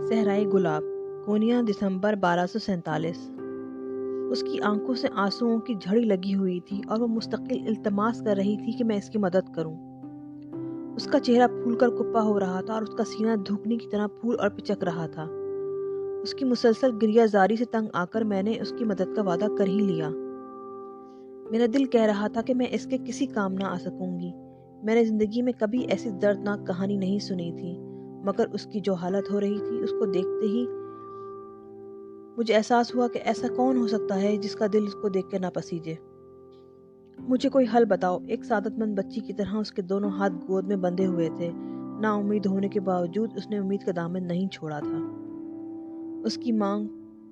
صحرائی گلاب، کونیا دسمبر 1247۔ اس کی آنکھوں سے آنسوؤں کی جھڑی لگی ہوئی تھی اور وہ مستقل التماس کر رہی تھی کہ میں اس کی مدد کروں۔ اس کا چہرہ پھول کر کپا ہو رہا تھا اور اس کا سینہ دھوکنی کی طرح پھول اور پچک رہا تھا۔ اس کی مسلسل گریہ زاری سے تنگ آ کر میں نے اس کی مدد کا وعدہ کر ہی لیا۔ میرا دل کہہ رہا تھا کہ میں اس کے کسی کام نہ آ سکوں گی۔ میں نے زندگی میں کبھی ایسی دردناک کہانی نہیں سنی تھی، مگر اس کی جو حالت ہو رہی تھی اس کو دیکھتے ہی مجھے احساس ہوا کہ ایسا کون ہو سکتا ہے جس کا دل اس کو دیکھ کے نہ پسیجے۔ مجھے کوئی حل بتاؤ۔ ایک سعادت مند بچی کی طرح اس کے دونوں ہاتھ گود میں بندھے ہوئے تھے۔ نا امید ہونے کے باوجود اس نے امید کا دامن نہیں چھوڑا تھا۔ اس کی مانگ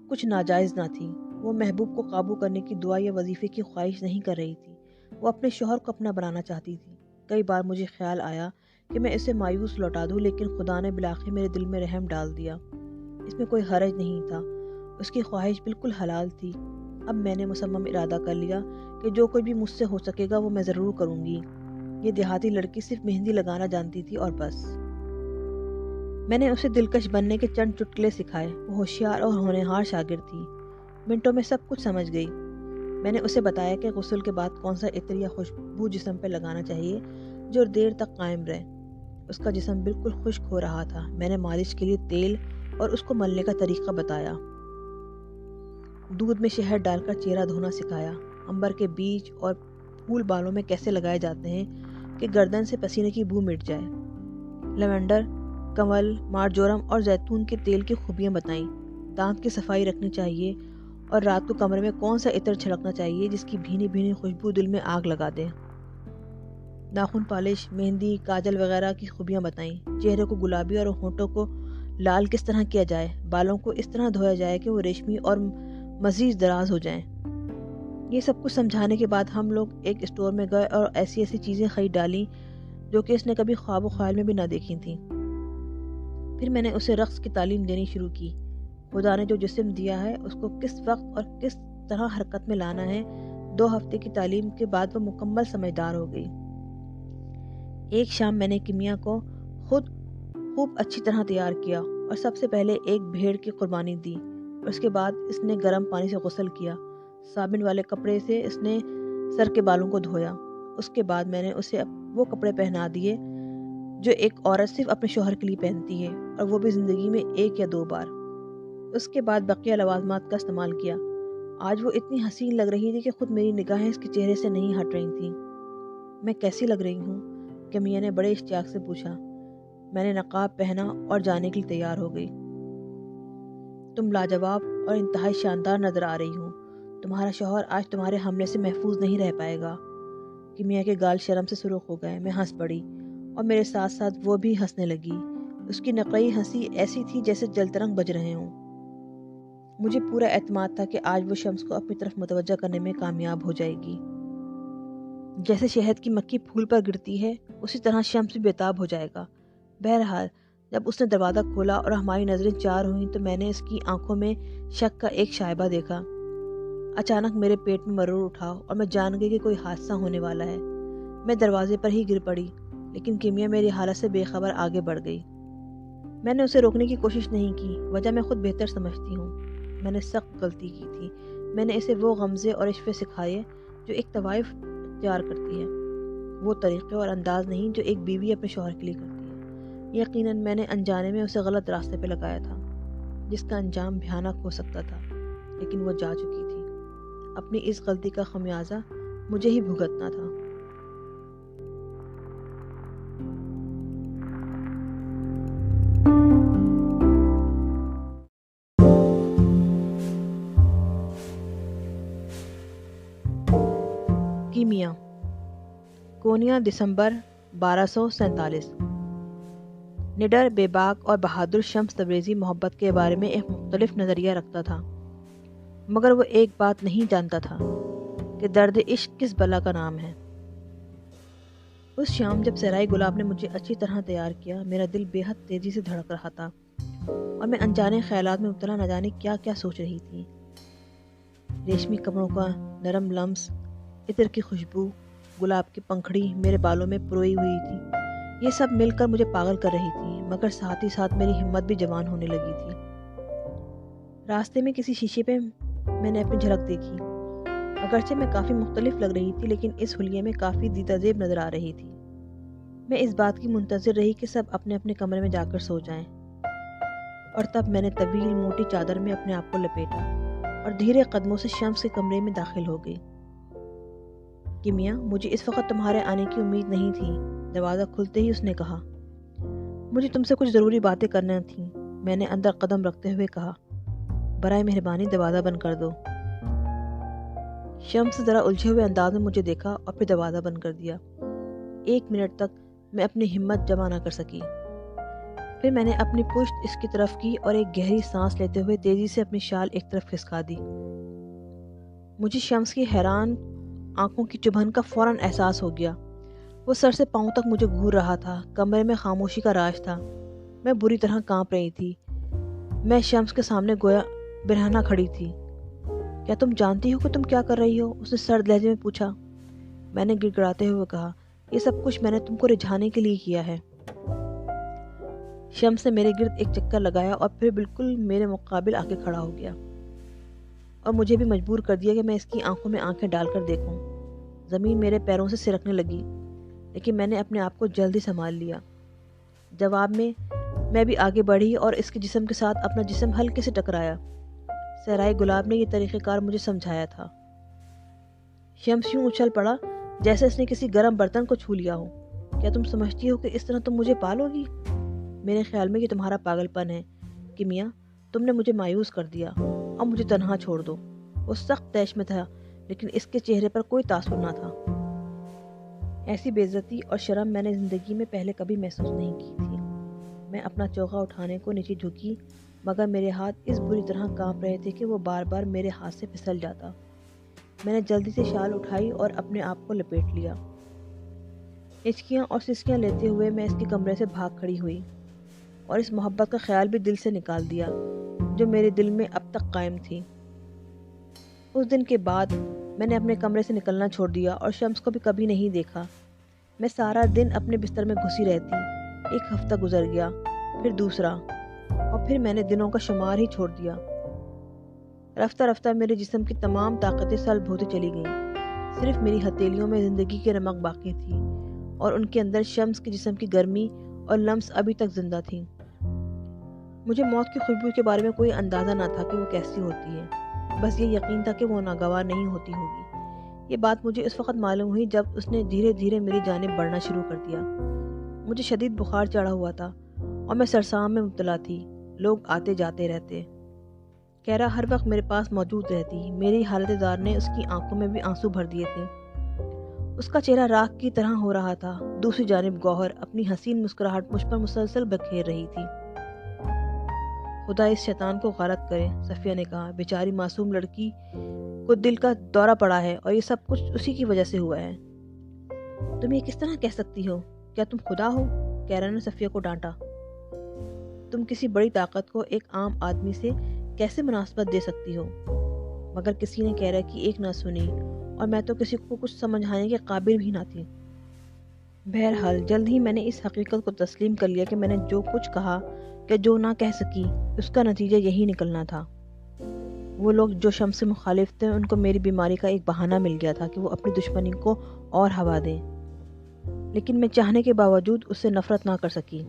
کچھ ناجائز نہ تھی۔ وہ محبوب کو قابو کرنے کی دعا یا وظیفے کی خواہش نہیں کر رہی تھی۔ وہ اپنے شوہر کو اپنا بنانا چاہتی تھی۔ کئی بار مجھے خیال آیا کہ میں اسے مایوس لوٹا دوں، لیکن خدا نے بالآخر میرے دل میں رحم ڈال دیا۔ اس میں کوئی حرج نہیں تھا۔ اس کی خواہش بالکل حلال تھی۔ اب میں نے مصمم ارادہ کر لیا کہ جو کوئی بھی مجھ سے ہو سکے گا وہ میں ضرور کروں گی۔ یہ دیہاتی لڑکی صرف مہندی لگانا جانتی تھی اور بس۔ میں نے اسے دلکش بننے کے چند چٹکلے سکھائے۔ وہ ہوشیار اور ہونہار شاگرد تھی۔ منٹوں میں سب کچھ سمجھ گئی۔ میں نے اسے بتایا کہ غسل کے بعد کون سا عطر یا خوشبو جسم پہ لگانا چاہیے جو دیر تک قائم رہے۔ اس کا جسم بالکل خشک ہو رہا تھا۔ میں نے مالش کے لیے تیل اور اس کو ملنے کا طریقہ بتایا۔ دودھ میں شہد ڈال کر چہرہ دھونا سکھایا۔ عنبر کے بیج اور پھول بالوں میں کیسے لگائے جاتے ہیں کہ گردن سے پسینے کی بو مٹ جائے۔ لیونڈر، کنول، مارجورم اور زیتون کے تیل کی خوبیاں بتائیں۔ دانت کی صفائی رکھنی چاہیے اور رات کو کمرے میں کون سا عطر چھڑکنا چاہیے جس کی بھینی بھینی خوشبو دل میں آگ لگا دے۔ ناخن پالش، مہندی، کاجل وغیرہ کی خوبیاں بتائیں۔ چہرے کو گلابی اور ہونٹوں کو لال کس طرح کیا جائے۔ بالوں کو اس طرح دھویا جائے کہ وہ ریشمی اور مزید دراز ہو جائیں۔ یہ سب کچھ سمجھانے کے بعد ہم لوگ ایک اسٹور میں گئے اور ایسی چیزیں خرید ڈالیں جو کہ اس نے کبھی خواب و خیال میں بھی نہ دیکھی تھیں۔ پھر میں نے اسے رقص کی تعلیم دینی شروع کی۔ خدا نے جو جسم دیا ہے اس کو کس وقت اور کس طرح حرکت میں لانا ہے۔ 2 ہفتے کی تعلیم کے بعد وہ مکمل سمجھدار ہو گئی۔ ایک شام میں نے کیمیا کو خود خوب اچھی طرح تیار کیا اور سب سے پہلے ایک بھیڑ کی قربانی دی۔ اس کے بعد اس نے گرم پانی سے غسل کیا۔ صابن والے کپڑے سے اس نے سر کے بالوں کو دھویا۔ اس کے بعد میں نے اسے وہ کپڑے پہنا دیے جو ایک عورت صرف اپنے شوہر کے لیے پہنتی ہے، اور وہ بھی زندگی میں 1 یا 2 بار۔ اس کے بعد بقیہ لوازمات کا استعمال کیا۔ آج وہ اتنی حسین لگ رہی تھی کہ خود میری نگاہیں اس کے چہرے سے نہیں ہٹ رہی تھیں۔ میں کیسی لگ رہی ہوں؟ کیمیا نے بڑے اشتیاق سے پوچھا۔ میں نے نقاب پہنا اور جانے کے لیے تیار ہو گئی۔ تم لاجواب اور انتہائی شاندار نظر آ رہی ہو۔ تمہارا شوہر آج تمہارے حملے سے محفوظ نہیں رہ پائے گا۔ کیمیا کے گال شرم سے سرخ ہو گئے۔ میں ہنس پڑی اور میرے ساتھ ساتھ وہ بھی ہنسنے لگی۔ اس کی نقرئی ہنسی ایسی تھی جیسے جل ترنگ بج رہے ہوں۔ مجھے پورا اعتماد تھا کہ آج وہ شمس کو اپنی طرف متوجہ کرنے میں کامیاب ہو جائے گی۔ جیسے شہد کی مکھی پھول پر گرتی ہے اسی طرح شمس بھی بےتاب ہو جائے گا۔ بہرحال جب اس نے دروازہ کھولا اور ہماری نظریں چار ہوئیں تو میں نے اس کی آنکھوں میں شک کا ایک شائبہ دیکھا۔ اچانک میرے پیٹ میں مرور اٹھا اور میں جان گئی کہ کوئی حادثہ ہونے والا ہے۔ میں دروازے پر ہی گر پڑی، لیکن کیمیا میری حالت سے بے خبر آگے بڑھ گئی۔ میں نے اسے روکنے کی کوشش نہیں کی، وجہ میں خود بہتر سمجھتی ہوں۔ میں نے سخت غلطی کی تھی۔ میں نے اسے وہ غمزے اور اشفے سکھائے جو ایک طوائف اختیار کرتی ہے، وہ طریقے اور انداز نہیں جو ایک بیوی اپنے شوہر کے لیے کرتی ہے۔ یقیناً میں نے انجانے میں اسے غلط راستے پہ لگایا تھا، جس کا انجام بھیانک ہو سکتا تھا، لیکن وہ جا چکی تھی۔ اپنی اس غلطی کا خمیازہ مجھے ہی بھگتنا تھا۔ کیمیا، کونیا دسمبر 1247۔ نڈر، بے باک اور بہادر شمس تبریزی محبت کے بارے میں ایک مختلف نظریہ رکھتا تھا، مگر وہ ایک بات نہیں جانتا تھا کہ درد عشق کس بلا کا نام ہے۔ اس شام جب صحرائی گلاب نے مجھے اچھی طرح تیار کیا، میرا دل بے حد تیزی سے دھڑک رہا تھا اور میں انجانے خیالات میں مبتلا نہ جانے کیا کیا سوچ رہی تھی۔ ریشمی کپڑوں کا نرم لمس، عطر کی خوشبو، گلاب کی پنکھڑی میرے بالوں میں پروئی ہوئی تھی، یہ سب مل کر مجھے پاگل کر رہی تھی۔ مگر ساتھ ہی ساتھ میری ہمت بھی جوان ہونے لگی تھی۔ راستے میں کسی شیشے پہ میں نے اپنی جھلک دیکھی۔ اگرچہ میں کافی مختلف لگ رہی تھی لیکن اس حلیے میں کافی دیدہ زیب نظر آ رہی تھی۔ میں اس بات کی منتظر رہی کہ سب اپنے اپنے کمرے میں جا کر سو جائیں، اور تب میں نے طویل موٹی چادر میں اپنے آپ کو لپیٹا اور دھیرے قدموں سے شمس کے کمرے میں داخل ہو گئی۔ کہ میاں، مجھے اس وقت تمہارے آنے کی امید نہیں تھی۔ دروازہ کھلتے ہی اس نے کہا۔ مجھے تم سے کچھ ضروری باتیں کرنا تھیں، میں نے اندر قدم رکھتے ہوئے کہا۔ برائے مہربانی دروازہ بند کر دو۔ شمس ذرا الجھے ہوئے انداز میں مجھے دیکھا اور پھر دروازہ بند کر دیا۔ 1 منٹ تک میں اپنی ہمت جمع نہ کر سکی۔ پھر میں نے اپنی پشت اس کی طرف کی اور ایک گہری سانس لیتے ہوئے تیزی سے اپنی شال ایک طرف کھسکا دی۔ مجھے شمس کی حیران آنکھوں کی چبھن کا فوراً احساس ہو گیا۔ وہ سر سے پاؤں تک مجھے گھور رہا تھا۔ کمرے میں خاموشی کا راج تھا۔ میں بری طرح کانپ رہی تھی۔ میں شمس کے سامنے گویا برہنہ کھڑی تھی۔ کیا تم جانتی ہو کہ تم کیا کر رہی ہو؟ اس نے سرد لہجے میں پوچھا۔ میں نے گڑ گڑاتے ہوئے کہا، یہ سب کچھ میں نے تم کو رجھانے کے لیے کیا ہے۔ شمس نے میرے گرد ایک چکر لگایا اور پھر بالکل میرے مقابل آ کے کھڑا ہو گیا اور مجھے بھی مجبور کر دیا کہ میں اس کی آنکھوں میں آنکھیں ڈال کر دیکھوں۔ زمین میرے پیروں سے سرکنے لگی لیکن میں نے اپنے آپ کو جلدی سنبھال لیا۔ جواب میں بھی آگے بڑھی اور اس کے جسم کے ساتھ اپنا جسم ہلکے سے ٹکرایا۔ صحرائی گلاب نے یہ طریقہ کار مجھے سمجھایا تھا۔ شمس یوں اچھل پڑا جیسے اس نے کسی گرم برتن کو چھو لیا ہو۔ کیا تم سمجھتی ہو کہ اس طرح تم مجھے پالو گی؟ میرے خیال میں یہ تمہارا پاگل پن ہے کہ میاں، تم نے مجھے مایوس کر دیا اور مجھے تنہا چھوڑ دو۔ وہ سخت طیش میں تھا لیکن اس کے چہرے پر کوئی تاثر نہ تھا۔ ایسی بے عزتی اور شرم میں نے زندگی میں پہلے کبھی محسوس نہیں کی تھی۔ میں اپنا چوغا اٹھانے کو نیچے جھکی مگر میرے ہاتھ اس بری طرح کانپ رہے تھے کہ وہ بار بار میرے ہاتھ سے پھسل جاتا۔ میں نے جلدی سے شال اٹھائی اور اپنے آپ کو لپیٹ لیا۔ ہچکیاں اور سسکیاں لیتے ہوئے میں اس کے کمرے سے بھاگ کھڑی ہوئی اور اس محبت کا خیال بھی دل سے نکال دیا جو میرے دل میں اب تک قائم تھی۔ اس دن کے بعد میں نے اپنے کمرے سے نکلنا چھوڑ دیا اور شمس کو بھی کبھی نہیں دیکھا۔ میں سارا دن اپنے بستر میں گھسی رہتی۔ 1 ہفتہ گزر گیا، پھر دوسرا، اور پھر میں نے دنوں کا شمار ہی چھوڑ دیا۔ رفتہ رفتہ میرے جسم کی تمام طاقتیں سلب ہوتی چلی گئیں۔ صرف میری ہتھیلیوں میں زندگی کی رمق باقی تھی اور ان کے اندر شمس کے جسم کی گرمی اور لمس ابھی تک زندہ تھیں۔ مجھے موت کی خوشبو کے بارے میں کوئی اندازہ نہ تھا کہ وہ کیسی ہوتی ہے، بس یہ یقین تھا کہ وہ ناگوار نہیں ہوتی ہوگی۔ یہ بات مجھے اس وقت معلوم ہوئی جب اس نے دھیرے دھیرے میری جانب بڑھنا شروع کر دیا۔ مجھے شدید بخار چڑھا ہوا تھا اور میں سرسام میں مبتلا تھی۔ لوگ آتے جاتے رہتے۔ کیرا ہر وقت میرے پاس موجود رہتی۔ میری حالت زار نے اس کی آنکھوں میں بھی آنسو بھر دیے تھے۔ اس کا چہرہ راکھ کی طرح ہو رہا تھا۔ دوسری جانب گوہر اپنی حسین مسکراہٹ مجھ پر مسلسل بکھیر رہی تھی۔ خدا اس شیطان کو غارت کرے، صفیہ نے کہا۔ بیچاری معصوم لڑکی کو دل کا دورہ پڑا ہے اور یہ سب کچھ اسی کی وجہ سے ہوا ہے۔ تم یہ کس طرح کہہ سکتی ہو؟ کیا تم خدا ہو؟ کیرا نے صفیہ کو ڈانٹا۔ تم کسی بڑی طاقت کو ایک عام آدمی سے کیسے مناسبت دے سکتی ہو؟ مگر کسی نے کیرا کی ایک نہ سنی اور میں تو کسی کو کچھ سمجھانے کے قابل بھی نہ تھی۔ بہرحال جلد ہی میں نے اس حقیقت کو تسلیم کر لیا کہ میں نے جو کچھ کہا یا جو نہ کہہ سکی اس کا نتیجہ یہی نکلنا تھا۔ وہ لوگ جو شمس سے مخالف تھے ان کو میری بیماری کا ایک بہانہ مل گیا تھا کہ وہ اپنی دشمنی کو اور ہوا دیں، لیکن میں چاہنے کے باوجود اس سے نفرت نہ کر سکی۔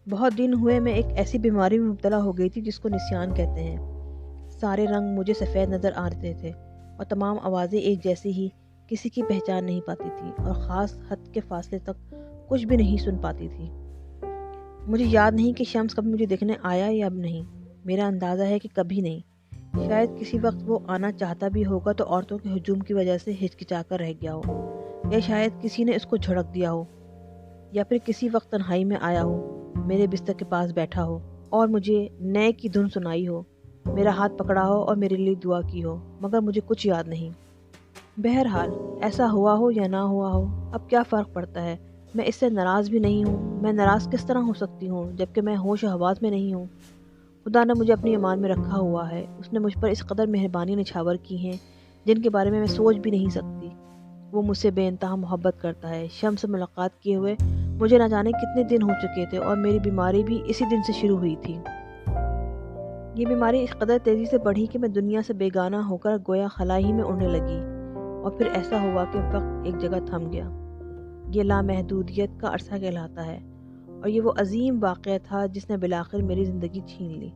بہت دن ہوئے میں ایک ایسی بیماری میں مبتلا ہو گئی تھی جس کو نسیان کہتے ہیں۔ سارے رنگ مجھے سفید نظر آتے تھے اور تمام آوازیں ایک جیسی ہی، کسی کی پہچان نہیں پاتی تھی اور خاص حد کے فاصلے تک کچھ بھی نہیں سن پاتی تھی۔ مجھے یاد نہیں کہ شمس کبھی مجھے دیکھنے آیا یا اب نہیں۔ میرا اندازہ ہے کہ کبھی نہیں۔ شاید کسی وقت وہ آنا چاہتا بھی ہوگا تو عورتوں کے ہجوم کی وجہ سے ہچکچا کر رہ گیا ہو، یا شاید کسی نے اس کو جھڑک دیا ہو، یا پھر کسی وقت تنہائی میں آیا ہو، میرے بستر کے پاس بیٹھا ہو اور مجھے نئے کی دھن سنائی ہو، میرا ہاتھ پکڑا ہو اور میرے لیے دعا کی ہو، مگر مجھے کچھ یاد نہیں۔ بہرحال ایسا ہوا ہو یا نہ ہوا ہو، اب کیا فرق پڑتا ہے؟ میں اس سے ناراض بھی نہیں ہوں۔ میں ناراض کس طرح ہو سکتی ہوں جبکہ میں ہوش و حواس میں نہیں ہوں؟ خدا نے مجھے اپنی امان میں رکھا ہوا ہے۔ اس نے مجھ پر اس قدر مہربانی نچھاور کی ہیں جن کے بارے میں سوچ بھی نہیں سکتی۔ وہ مجھ سے بے انتہا محبت کرتا ہے۔ شمس سے ملاقات کیے ہوئے مجھے نہ جانے کتنے دن ہو چکے تھے اور میری بیماری بھی اسی دن سے شروع ہوئی تھی۔ یہ بیماری اس قدر تیزی سے بڑھی کہ میں دنیا سے بیگانہ ہو کر گویا خلا ہی میں اڑنے لگی، اور پھر ایسا ہوا کہ وقت ایک جگہ تھم گیا۔ یہ لامحدودیت کا عرصہ کہلاتا ہے، اور یہ وہ عظیم واقعہ تھا جس نے بالآخر میری زندگی چھین لی۔